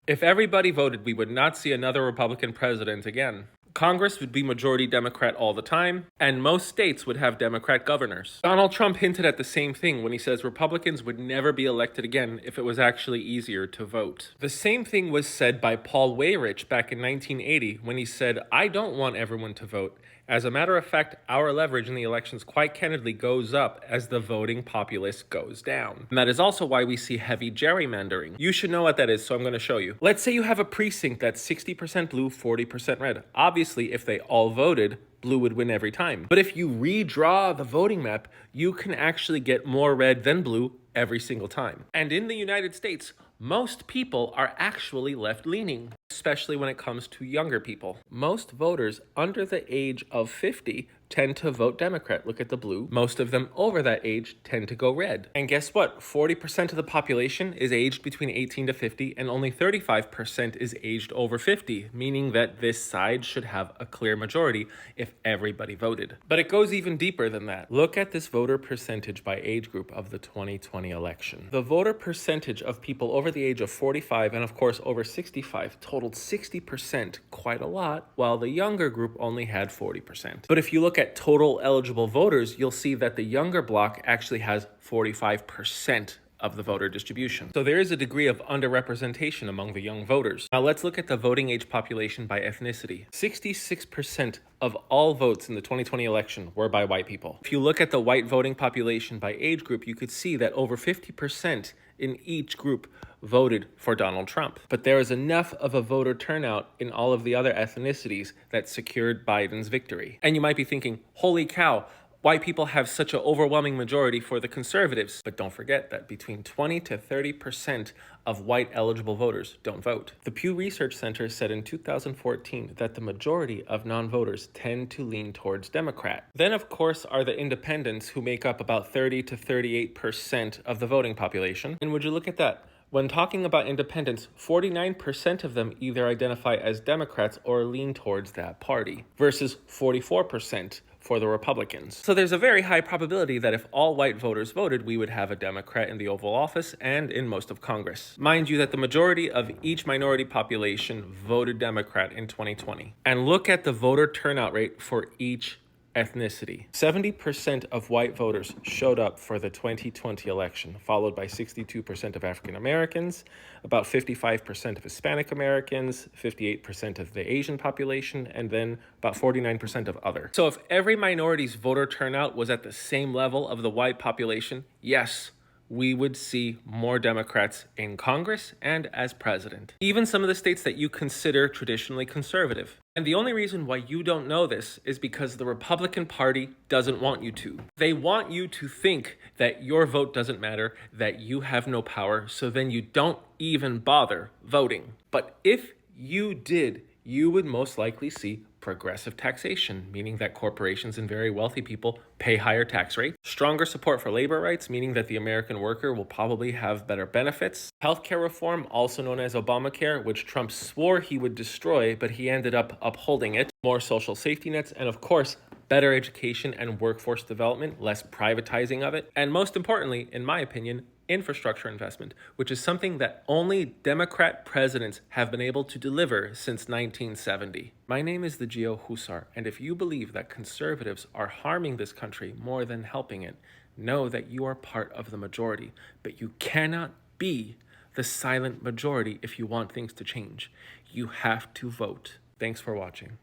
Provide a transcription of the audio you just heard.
If everybody voted, we would not see another Republican president again. Congress would be majority Democrat all the time, and most states would have Democrat governors. Donald Trump hinted at the same thing when he says Republicans would never be elected again if it was actually easier to vote. The same thing was said by Paul Weyrich back in 1980 when he said, "I don't want everyone to vote. As a matter of fact, our leverage in the elections quite candidly goes up as the voting populace goes down." And that is also why we see heavy gerrymandering. You should know what that is, so I'm going to show you. Let's say you have a precinct that's 60% blue, 40% red. Obviously, if they all voted, blue would win every time. But if you redraw the voting map, you can actually get more red than blue every single time. And in the United States, most people are actually left-leaning, especially when it comes to younger people. Most voters under the age of 50 tend to vote Democrat. Look at the blue. Most of them over that age tend to go red. And guess what? 40% of the population is aged between 18 to 50, and only 35% is aged over 50, meaning that this side should have a clear majority if everybody voted. But it goes even deeper than that. Look at this voter percentage by age group of the 2020 election. The voter percentage of people over the age of 45 and of course over 65 totaled 60%, quite a lot, while the younger group only had 40%. But if you look at total eligible voters, you'll see that the younger bloc actually has 45% of the voter distribution. So there is a degree of underrepresentation among the young voters. Now let's look at the voting age population by ethnicity. 66% of all votes in the 2020 election were by white people. If you look at the white voting population by age group, you could see that over 50% in each group voted for Donald Trump. But there is enough of a voter turnout in all of the other ethnicities that secured Biden's victory. And you might be thinking, holy cow, white people have such an overwhelming majority for the conservatives. But don't forget that between 20 to 30% of white eligible voters don't vote. The Pew Research Center said in 2014 that the majority of non-voters tend to lean towards Democrat. Then, of course, are the independents, who make up about 30 to 38% of the voting population. And would you look at that? When talking about independents, 49% of them either identify as Democrats or lean towards that party, versus 44% for the Republicans. So there's a very high probability that if all white voters voted, we would have a Democrat in the Oval Office and in most of Congress. Mind you that the majority of each minority population voted Democrat in 2020. And look at the voter turnout rate for each ethnicity. 70% of white voters showed up for the 2020 election, followed by 62% of African Americans, about 55% of Hispanic Americans, 58% of the Asian population, and then about 49% of other. So if every minority's voter turnout was at the same level of the white population, yes, we would see more Democrats in Congress and as president. Even some of the states that you consider traditionally conservative. And the only reason why you don't know this is because the Republican Party doesn't want you to. They want you to think that your vote doesn't matter, that you have no power, so then you don't even bother voting. But if you did, you would most likely see progressive taxation, meaning that corporations and very wealthy people pay higher tax rates. Stronger support for labor rights, meaning that the American worker will probably have better benefits. Healthcare reform, also known as Obamacare, which Trump swore he would destroy, but he ended up upholding it. More social safety nets, and of course, better education and workforce development, less privatizing of it. And most importantly, in my opinion, infrastructure investment, which is something that only Democrat presidents have been able to deliver since 1970. My name is the Geo Husar, and if you believe that conservatives are harming this country more than helping it, know that you are part of the majority, but you cannot be the silent majority if you want things to change. You have to vote. Thanks for watching.